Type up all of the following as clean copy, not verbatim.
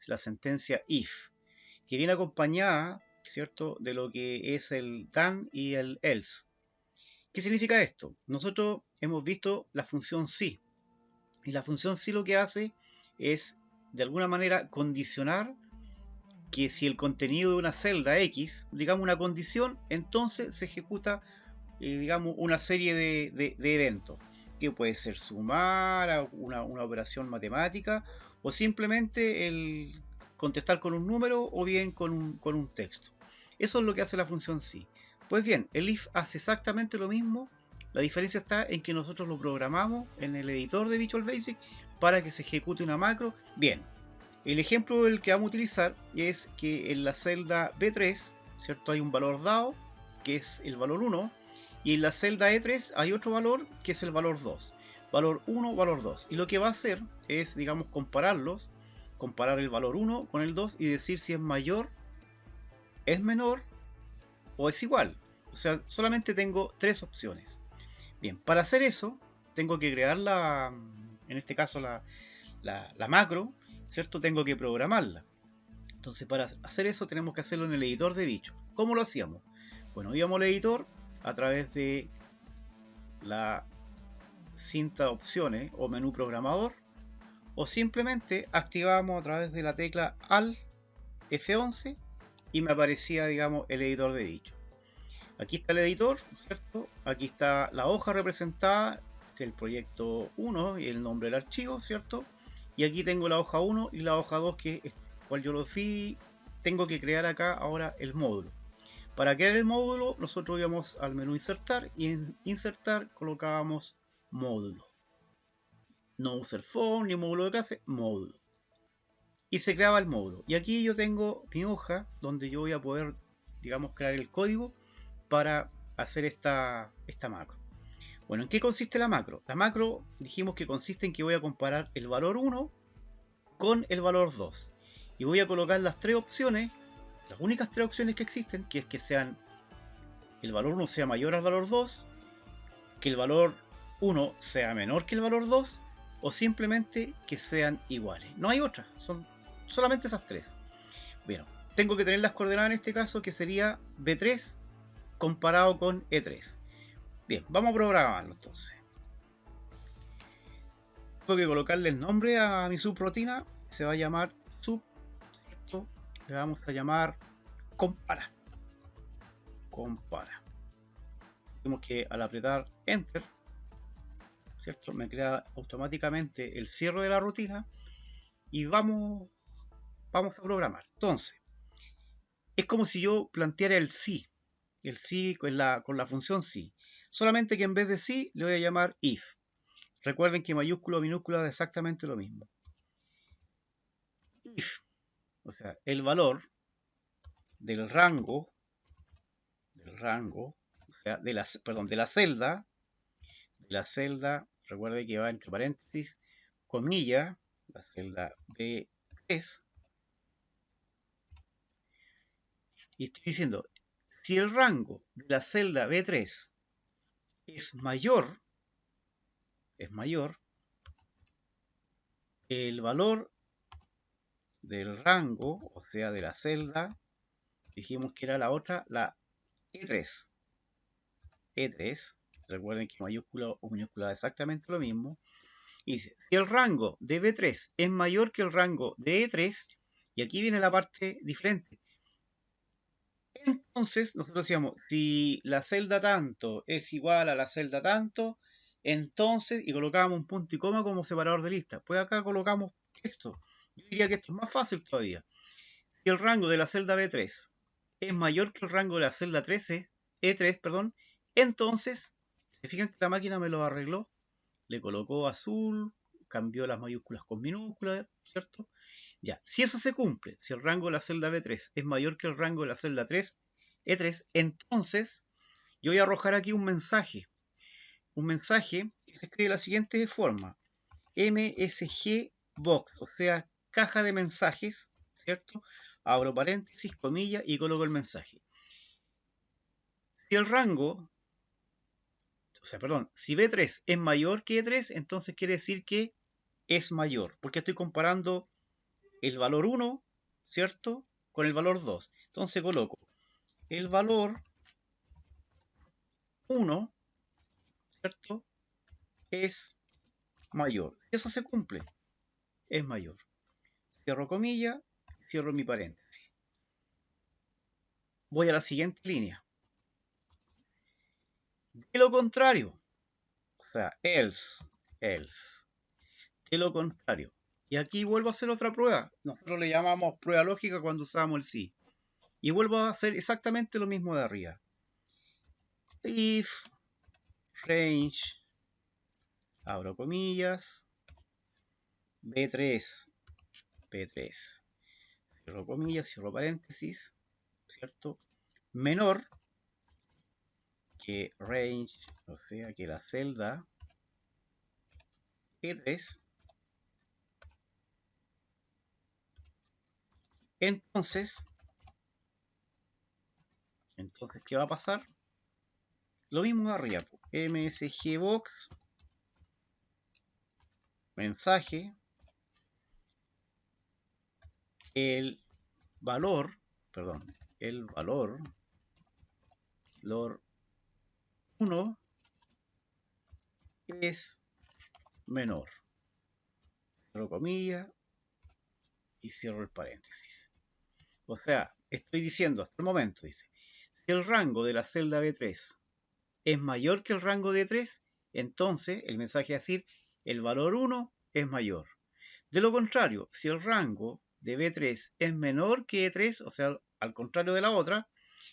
la sentencia if, que viene acompañada, ¿cierto?, de lo que es el then y el else. ¿Qué significa esto? Nosotros hemos visto la función si, y la función si lo que hace es, de alguna manera, condicionar que si el contenido de una celda X, digamos una condición, entonces se ejecuta, digamos, una serie de eventos, que puede ser sumar, una operación matemática, o simplemente el contestar con un número o bien con un texto. Eso es lo que hace la función si. Pues bien, el if hace exactamente lo mismo. La diferencia está en que nosotros lo programamos en el editor de Visual Basic para que se ejecute una macro. Bien, el ejemplo del que vamos a utilizar es que en la celda B3, ¿cierto?, hay un valor dado, que es el valor 1, y en la celda E3 hay otro valor, que es el valor 2. Valor 1, valor 2. Y lo que va a hacer es, digamos, compararlos, comparar el valor 1 con el 2 y decir si es mayor, es menor o es igual. O sea, solamente tengo tres opciones. Bien, para hacer eso, tengo que crear en este caso la macro, ¿cierto? Tengo que programarla. Entonces, para hacer eso tenemos que hacerlo en el editor de dicho. ¿Cómo lo hacíamos? Bueno, íbamos al editor a través de la cinta de opciones o menú programador, o simplemente activábamos a través de la tecla Alt F11 y me aparecía, digamos, el editor de dicho. Aquí está el editor, ¿cierto? Aquí está la hoja representada, el proyecto 1 y el nombre del archivo, ¿cierto? Y aquí tengo la hoja 1 y la hoja 2, que es cual yo lo di. Tengo que crear acá ahora el módulo. Para crear el módulo, nosotros íbamos al menú insertar y en insertar colocábamos módulo. No user phone ni módulo de clase, módulo. Y se creaba el módulo. Y aquí yo tengo mi hoja donde yo voy a poder, digamos, crear el código para hacer esta macro. Bueno, ¿en qué consiste la macro? La macro dijimos que consiste en que voy a comparar el valor 1 con el valor 2. Y voy a colocar las tres opciones, las únicas tres opciones que existen, que es que el valor 1 sea mayor al valor 2, que el valor 1 sea menor que el valor 2, o simplemente que sean iguales. No hay otra, son solamente esas tres. Bueno, tengo que tener las coordenadas en este caso, que sería B3 comparado con E3. Bien, vamos a programarlo entonces. Tengo que colocarle el nombre a mi subrutina. Se va a llamar sub, ¿cierto? Le vamos a llamar compara. Compara. Tenemos que al apretar Enter, ¿cierto?, me crea automáticamente el cierre de la rutina y vamos a programar. Entonces, es como si yo planteara el si con la función si. Solamente que en vez de si le voy a llamar if. Recuerden que mayúscula o minúscula es exactamente lo mismo. If, o sea, el valor del rango, o sea, de la celda, recuerden que va entre paréntesis, comilla, la celda B3, y estoy diciendo, si el rango de la celda B3 es mayor, el valor del rango, o sea, de la celda, dijimos que era la otra, la E3. Recuerden que mayúscula o minúscula es exactamente lo mismo. Y dice, si el rango de B3 es mayor que el rango de E3, y aquí viene la parte diferente. Entonces, nosotros decíamos, si la celda tanto es igual a la celda tanto, entonces, y colocábamos un punto y coma como separador de lista. Pues acá colocamos esto. Yo diría que esto es más fácil todavía. Si el rango de la celda B3 es mayor que el rango de la celda E3, entonces, se fijan que la máquina me lo arregló, le colocó azul, cambió las mayúsculas con minúsculas, ¿cierto? Ya, si eso se cumple, si el rango de la celda B3 es mayor que el rango de la celda E3, entonces yo voy a arrojar aquí un mensaje que se escribe de la siguiente forma: MSG box, o sea, caja de mensajes, ¿cierto? Abro paréntesis, comillas y coloco el mensaje. Si el rango, si B3 es mayor que E3, entonces quiere decir que es mayor, porque estoy comparando el valor 1, ¿cierto? Con el valor 2. Entonces coloco el valor 1, ¿cierto? Es mayor. Eso se cumple. Es mayor. Cierro comilla, cierro mi paréntesis. Voy a la siguiente línea. De lo contrario, o sea, else. De lo contrario. Y aquí vuelvo a hacer otra prueba. Nosotros le llamamos prueba lógica cuando usamos el si. Y vuelvo a hacer exactamente lo mismo de arriba. If range, abro comillas, B3, cierro comillas, cierro paréntesis, ¿cierto? Menor que range, o sea que la celda B3. Entonces, ¿qué va a pasar? Lo mismo de arriba. MSGBox, mensaje, el valor 1 es menor. Cierro comillas y cierro el paréntesis. O sea, estoy diciendo hasta el momento, dice, si el rango de la celda B3 es mayor que el rango de 3, entonces el mensaje va a decir el valor 1 es mayor. De lo contrario, si el rango de B3 es menor que E3, o sea, al contrario de la otra,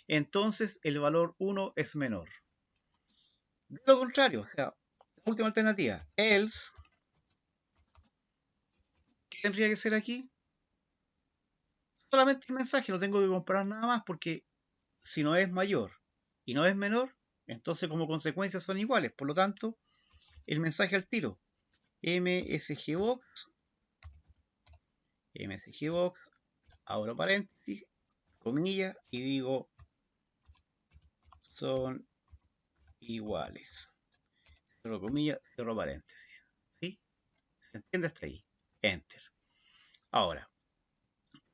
entonces el valor 1 es menor. De lo contrario, o sea, la última alternativa, else, ¿qué tendría que ser aquí? Solamente el mensaje, no tengo que comparar nada más porque si no es mayor y no es menor, entonces como consecuencia son iguales. Por lo tanto, el mensaje al tiro, msgbox, abro paréntesis, comillas y digo son iguales. Cierro comillas, cierro paréntesis. ¿Sí? ¿Se entiende hasta ahí? Enter. Ahora,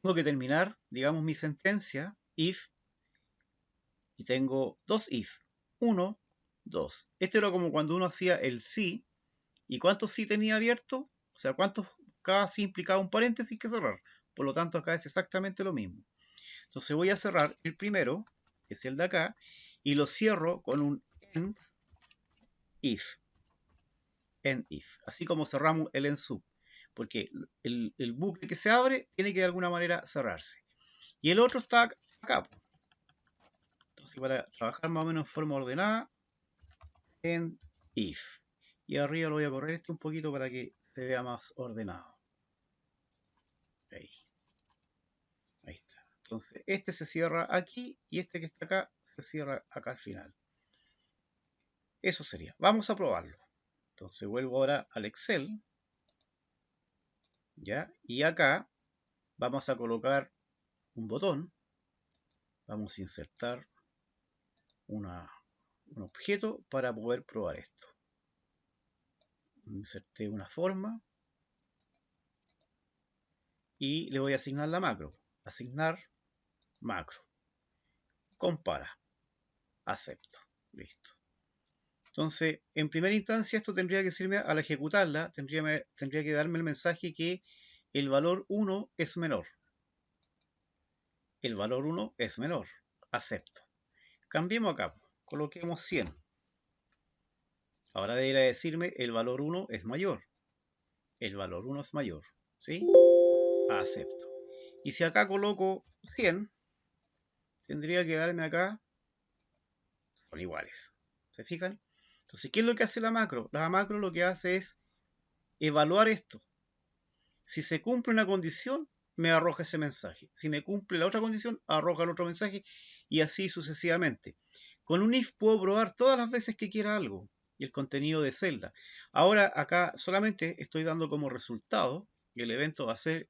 tengo que terminar, digamos, mi sentencia, if, y tengo dos if. 1, 2. Esto era como cuando uno hacía el sí. ¿Y cuántos sí tenía abierto? O sea, cuántos cada sí implicaba un paréntesis que cerrar. Por lo tanto, acá es exactamente lo mismo. Entonces voy a cerrar el primero, que es el de acá, y lo cierro con un end if. End if. Así como cerramos el end sub. Porque el bucle que se abre tiene que de alguna manera cerrarse. Y el otro está acá. Entonces, para trabajar más o menos en forma ordenada, end if. Y arriba lo voy a correr un poquito para que se vea más ordenado. Ahí. Ahí está. Entonces, este se cierra aquí y este que está acá se cierra acá al final. Eso sería. Vamos a probarlo. Entonces vuelvo ahora al Excel. ¿Ya? Y acá vamos a colocar un botón. Vamos a insertar un objeto para poder probar esto. Inserté una forma. Y le voy a asignar la macro. Asignar macro. Compara. Acepto. Listo. Entonces, en primera instancia, esto tendría que decirme, al ejecutarla, tendría que darme el mensaje que el valor 1 es menor. El valor 1 es menor. Acepto. Cambiemos acá. Coloquemos 100. Ahora debería decirme el valor 1 es mayor. El valor 1 es mayor. ¿Sí? Acepto. Y si acá coloco 100, tendría que darme acá, son iguales. ¿Se fijan? Entonces, ¿qué es lo que hace la macro? La macro lo que hace es evaluar esto. Si se cumple una condición, me arroja ese mensaje. Si me cumple la otra condición, arroja el otro mensaje y así sucesivamente. Con un if puedo probar todas las veces que quiera algo y el contenido de celda. Ahora acá solamente estoy dando como resultado y el evento va a ser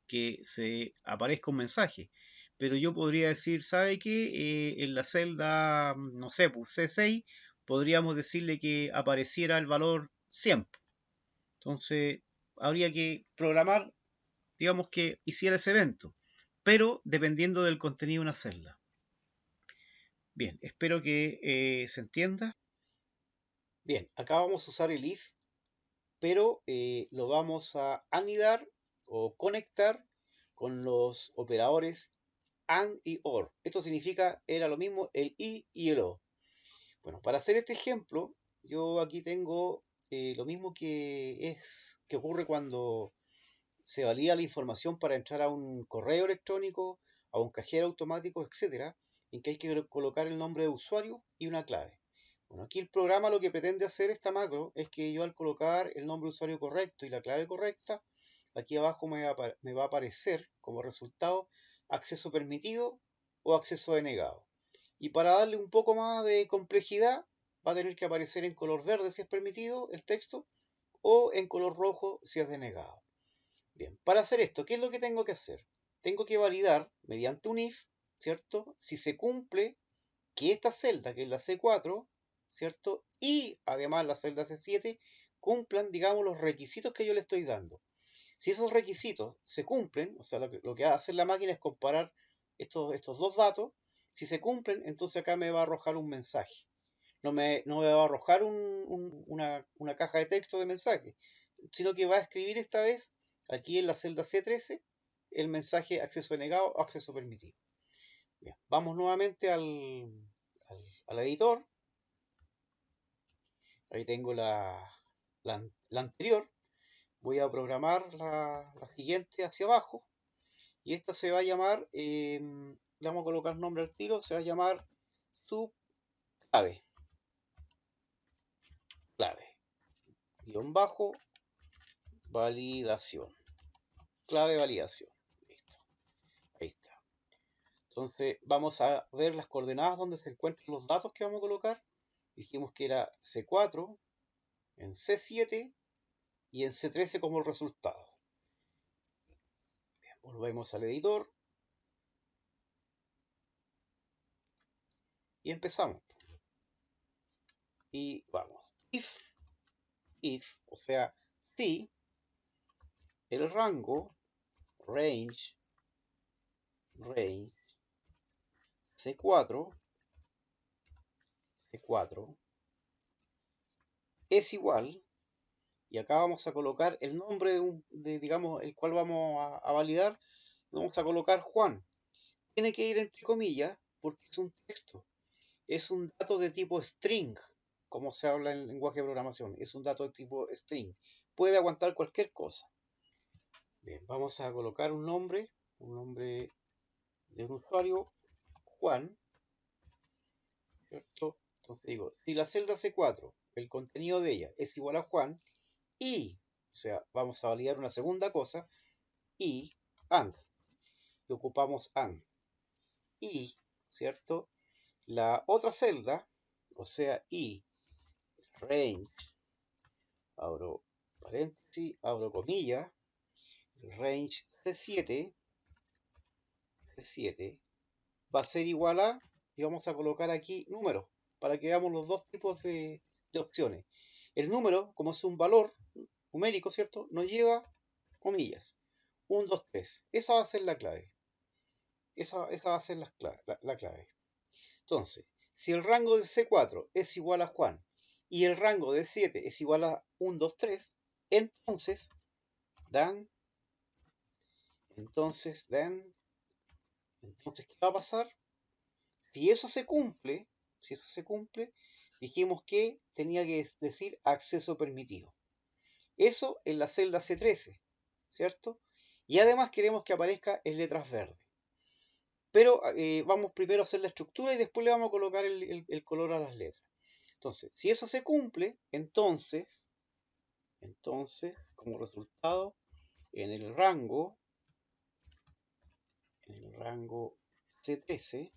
que se aparezca un mensaje. Pero yo podría decir, ¿sabe qué? En la celda, no sé, pues C6, podríamos decirle que apareciera el valor 100. Entonces, habría que programar digamos que hiciera ese evento, pero dependiendo del contenido de una celda. Bien, espero que se entienda. Bien, acá vamos a usar el if, pero lo vamos a anidar o conectar con los operadores AND y OR. Esto significa, era lo mismo el I y el O. Bueno, para hacer este ejemplo, yo aquí tengo lo mismo que ocurre cuando se valida la información para entrar a un correo electrónico, a un cajero automático, etcétera, en que hay que colocar el nombre de usuario y una clave. Bueno, aquí el programa lo que pretende hacer esta macro es que yo al colocar el nombre de usuario correcto y la clave correcta, aquí abajo me va a aparecer como resultado acceso permitido o acceso denegado. Y para darle un poco más de complejidad, va a tener que aparecer en color verde si es permitido el texto o en color rojo si es denegado. Bien, para hacer esto, ¿qué es lo que tengo que hacer? Tengo que validar mediante un if, ¿cierto? Si se cumple que esta celda, que es la C4, ¿cierto? Y además la celda C7 cumplan, digamos, los requisitos que yo le estoy dando. Si esos requisitos se cumplen, o sea, lo que va a hacer la máquina es comparar estos dos datos. Si se cumplen, entonces acá me va a arrojar un mensaje. No me va a arrojar una caja de texto de mensaje, sino que va a escribir esta vez, aquí en la celda C13, el mensaje acceso denegado o acceso permitido. Bien, vamos nuevamente al editor. Ahí tengo la anterior. Voy a programar la siguiente hacia abajo. Y esta se va a llamar, le vamos a colocar nombre al tiro, se va a llamar subclave. Guión bajo, validación. Clave validación. Listo. Ahí está. Entonces vamos a ver las coordenadas donde se encuentran los datos que vamos a colocar. Dijimos que era C4, en C7 y en C13 como el resultado. Bien, volvemos al editor. Y empezamos. Y vamos. If, o sea, si el rango, range, C4 es igual, y acá vamos a colocar el nombre digamos, el cual vamos a validar, vamos a colocar Juan. Tiene que ir entre comillas porque es un texto, es un dato de tipo string, como se habla en el lenguaje de programación, es un dato de tipo string, puede aguantar cualquier cosa. Bien, vamos a colocar un nombre de un usuario, Juan, ¿cierto? Entonces digo, si la celda C4, el contenido de ella es igual a Juan, y, o sea, vamos a validar una segunda cosa, y AND, y ocupamos AND, y, ¿cierto? La otra celda, o sea, y range, abro paréntesis, abro comillas, range C7 va a ser igual a, y vamos a colocar aquí números, para que veamos los dos tipos de opciones. El número, como es un valor numérico, ¿cierto? Nos lleva comillas. 1, 2, 3. Esa va a ser la clave. Esa va a ser la clave. Entonces, si el rango de C4 es igual a Juan y el rango de 7 es igual a 1, 2, 3, entonces, ¿qué va a pasar? Si eso se cumple, dijimos que tenía que decir acceso permitido. Eso en la celda C13, ¿cierto? Y además queremos que aparezca en letras verdes. Pero vamos primero a hacer la estructura y después le vamos a colocar el color a las letras. Entonces, si eso se cumple, entonces, como resultado, en el rango C13,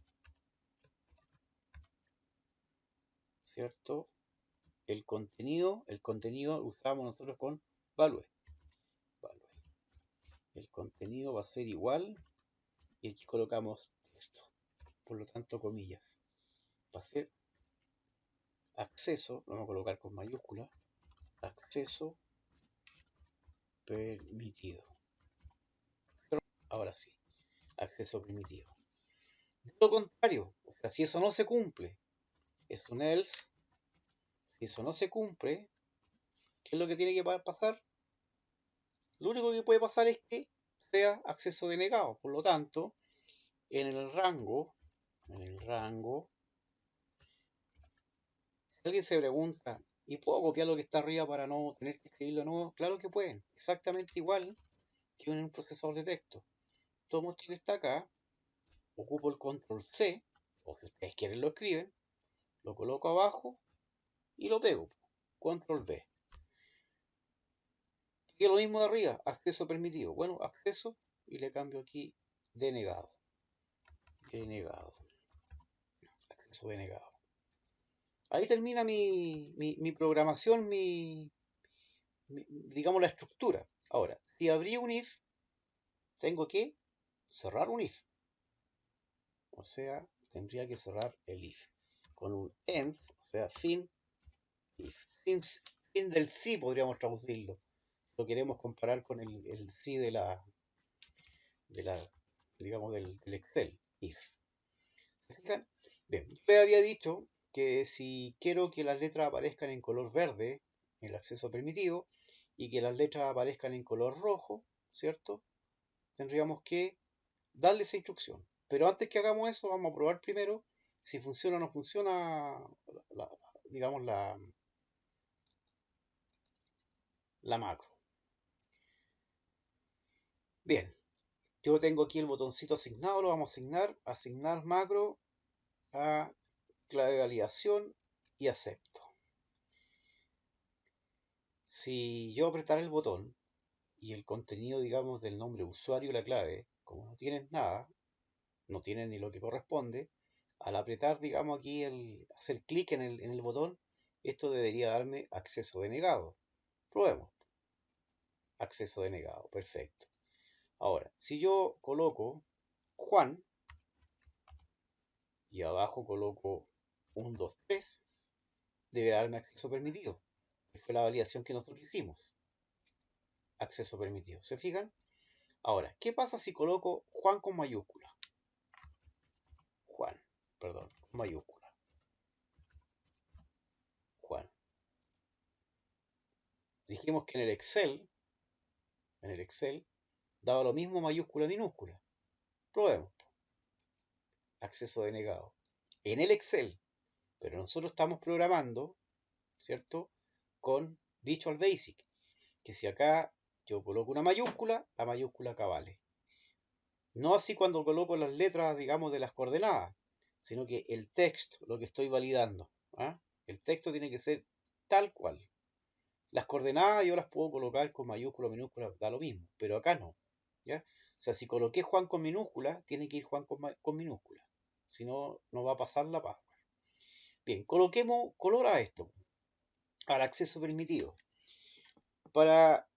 ¿cierto? El contenido lo usamos nosotros con value. El contenido va a ser igual, y aquí colocamos texto, por lo tanto comillas. Va a ser acceso, lo vamos a colocar con mayúscula, acceso permitido. Ahora sí, acceso permitido. De lo contrario, o sea, si eso no se cumple, es un else. Si eso no se cumple, ¿qué es lo que tiene que pasar? Lo único que puede pasar es que sea acceso denegado. Por lo tanto, en el rango, si alguien se pregunta, ¿y puedo copiar lo que está arriba para no tener que escribirlo de nuevo? Claro que pueden, exactamente igual que en un procesador de texto. Tomo esto que está acá, ocupo el control C, o si ustedes quieren lo escriben, lo coloco abajo y lo pego. Control V. Y lo mismo de arriba, acceso permitido. Bueno, acceso y le cambio aquí denegado. Acceso denegado. Ahí termina mi programación, digamos la estructura. Ahora, si abrí un if, tengo que cerrar un if. O sea, tendría que cerrar el if. Con un end, o sea, fin, if. Fin del sí podríamos traducirlo. Lo queremos comparar con el sí de la digamos, del Excel, if. ¿Se fijan? Bien, yo le había dicho que si quiero que las letras aparezcan en color verde, el acceso permitido, y que las letras aparezcan en color rojo, ¿cierto? Tendríamos que darle esa instrucción. Pero antes que hagamos eso, vamos a probar primero si funciona o no funciona, digamos, la macro. Bien, yo tengo aquí el botoncito asignado, lo vamos a asignar macro a clave de validación y acepto. Si yo apretara el botón y el contenido, digamos, del nombre usuario y la clave, como no tienen nada, no tienen ni lo que corresponde, al apretar, digamos, aquí hacer clic en el botón, esto debería darme acceso denegado. Probemos. Acceso denegado, perfecto. Ahora, si yo coloco Juan y abajo coloco 1, 2, 3, debe darme acceso permitido. Fue la validación que nosotros hicimos. Acceso permitido. ¿Se fijan? Ahora, ¿qué pasa si coloco Juan con mayúscula? Juan, perdón, con mayúscula. Juan. Dijimos que en el Excel, daba lo mismo mayúscula minúscula. Probemos. Acceso denegado. En el Excel, pero nosotros estamos programando, ¿cierto? Con Visual Basic, que si acá yo coloco una mayúscula, la mayúscula acá vale. No así cuando coloco las letras, digamos, de las coordenadas, sino que el texto, lo que estoy validando, ¿ah? El texto tiene que ser tal cual. Las coordenadas yo las puedo colocar con mayúscula o minúscula, da lo mismo, pero acá no, ¿ya? O sea, si coloqué Juan con minúscula, tiene que ir Juan con minúscula. Si no, no va a pasar la password. Bien, coloquemos color a esto, al acceso permitido. Para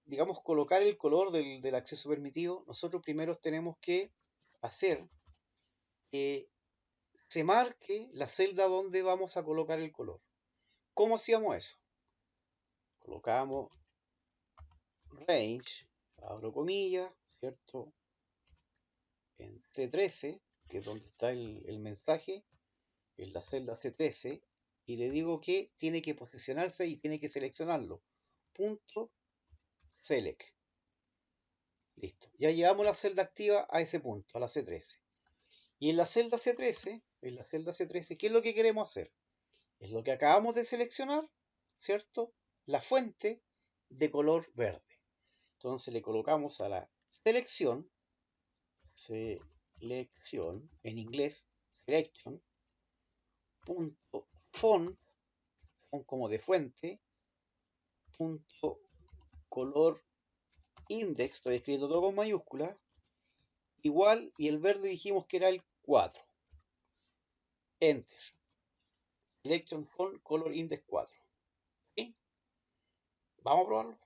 digamos, colocar el color del acceso permitido, nosotros primero tenemos que hacer que se marque la celda donde vamos a colocar el color. ¿Cómo hacíamos eso? Colocamos range, abro comillas, ¿cierto? En C13, que es donde está el mensaje, en la celda C13, y le digo que tiene que posicionarse y tiene que seleccionarlo. Punto select. Listo. Ya llevamos la celda activa a ese punto, a la C13. Y en la celda C13, ¿qué es lo que queremos hacer? Es lo que acabamos de seleccionar, ¿cierto? La fuente de color verde. Entonces le colocamos a la selección, en inglés, selection, punto font como de fuente, punto color index, estoy escribiendo todo con mayúsculas, igual, y el verde dijimos que era el 4. Enter. Selection font color index 4. ¿Sí? Vamos a probarlo.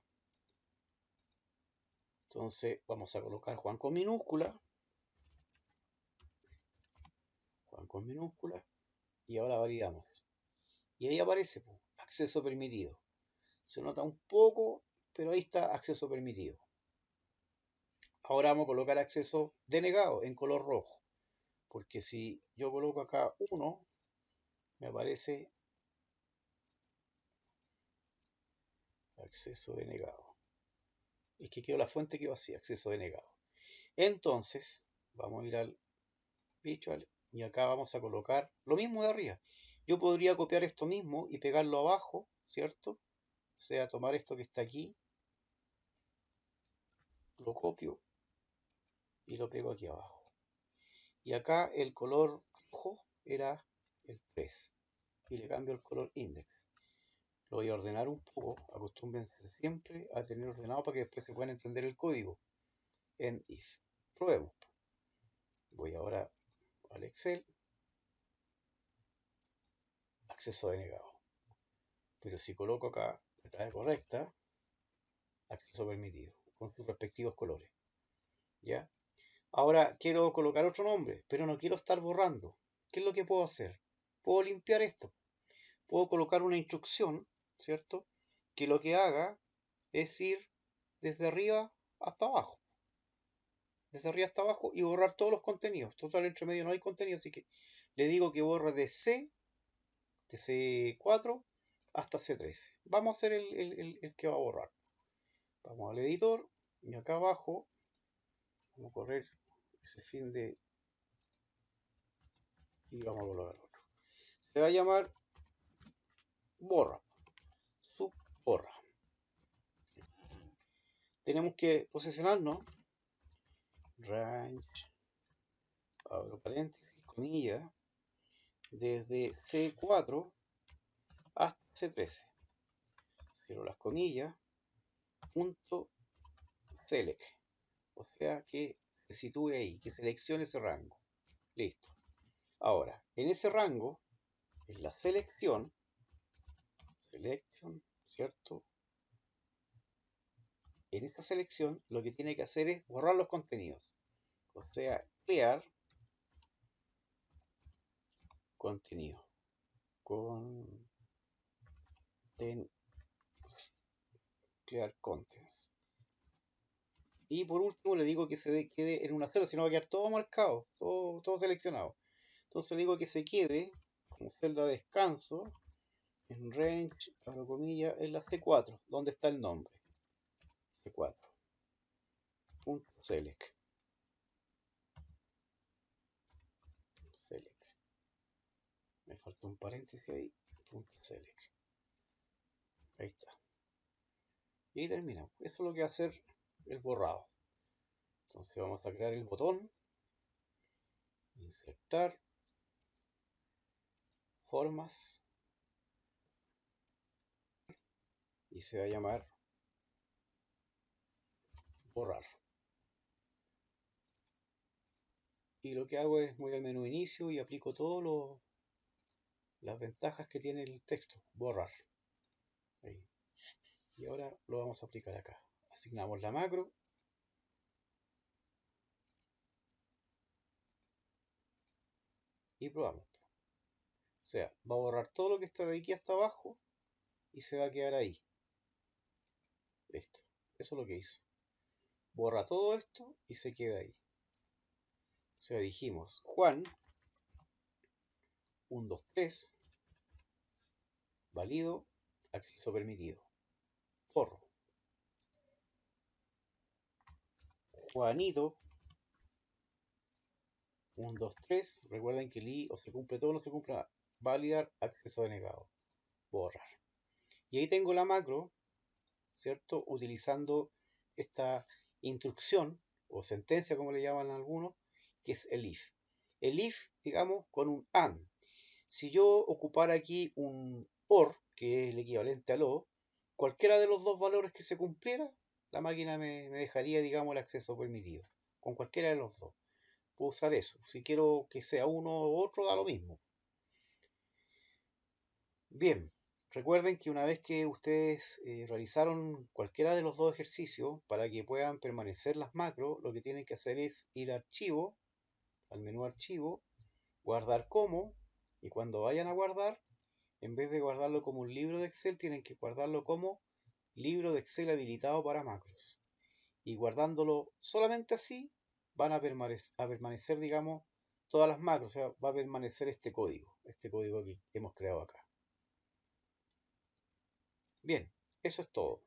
Entonces vamos a colocar Juan con minúscula. Juan con minúscula. Y ahora validamos. Y ahí aparece acceso permitido. Se nota un poco, pero ahí está acceso permitido. Ahora vamos a colocar acceso denegado en color rojo, porque si yo coloco acá 1, me aparece acceso denegado. Es que quedó la fuente que vacía, acceso denegado. Entonces, vamos a ir al visual y acá vamos a colocar lo mismo de arriba. Yo podría copiar esto mismo y pegarlo abajo, ¿cierto? O sea, tomar esto que está aquí, lo copio y lo pego aquí abajo. Y acá el color rojo era el 3 y le cambio el color index. Lo voy a ordenar un poco, acostúmbrense siempre a tener ordenado para que después se puedan entender el código en if. Probemos. Voy ahora al Excel, acceso denegado. Pero si coloco acá la clave correcta, acceso permitido, con sus respectivos colores. ¿Ya? Ahora quiero colocar otro nombre, pero no quiero estar borrando. ¿Qué es lo que puedo hacer? Puedo limpiar esto. Puedo colocar una instrucción, ¿cierto? Que lo que haga es ir desde arriba hasta abajo. Desde arriba hasta abajo y borrar todos los contenidos. Total, entre medio no hay contenido, así que le digo que borre de C4 hasta C13. Vamos a hacer el que va a borrar. Vamos al editor y acá abajo vamos a correr ese fin de y vamos a colocar otro. Se va a llamar borra, subborra. Tenemos que posicionarnos range, abro paréntesis, comillas, desde C4 hasta C13. Cierro las comillas, punto select. O sea que se sitúe ahí, que seleccione ese rango. Listo. Ahora, en ese rango, en la selección, ¿cierto? En esta selección lo que tiene que hacer es borrar los contenidos. O sea, clear contenido. Clear contents. Y por último le digo que se quede en una celda, si no va a quedar todo marcado, todo seleccionado. Entonces le digo que se quede como celda de descanso en range, abro comillas, en la C4, donde está el nombre. C4. Select. Me falta un paréntesis ahí. Select. Ahí está. Y terminamos. Esto es lo que va a hacer el borrado. Entonces vamos a crear el botón. Insertar. Formas. Y se va a llamar borrar. Y lo que hago es voy al menú inicio y aplico todas las ventajas que tiene el texto. Borrar. Ahí. Y ahora lo vamos a aplicar acá. Asignamos la macro. Y probamos. O sea, va a borrar todo lo que está de aquí hasta abajo y se va a quedar ahí. Listo. Eso es lo que hizo. Borra todo esto y se queda ahí. O sea, dijimos Juan 1, 2, 3 válido, acceso permitido. Borro. Juanito 1, 2, 3. Recuerden que el I o se cumple todo o no se cumple nada. Validar, acceso denegado. Borrar. Y ahí tengo la macro, ¿cierto? Utilizando esta instrucción o sentencia, como le llaman algunos, que es el if. El if, digamos, con un and. Si yo ocupara aquí un or, que es el equivalente al o, cualquiera de los dos valores que se cumpliera, la máquina me dejaría, digamos, el acceso permitido. Con cualquiera de los dos. Puedo usar eso. Si quiero que sea uno u otro, da lo mismo. Bien, recuerden que una vez que ustedes realizaron cualquiera de los dos ejercicios, para que puedan permanecer las macros, lo que tienen que hacer es ir a archivo, al menú archivo, guardar como, y cuando vayan a guardar, en vez de guardarlo como un libro de Excel, tienen que guardarlo como libro de Excel habilitado para macros. y guardándolo solamente así, van a permanecer, digamos, todas las macros, o sea, va a permanecer este código que hemos creado acá. Bien, eso es todo.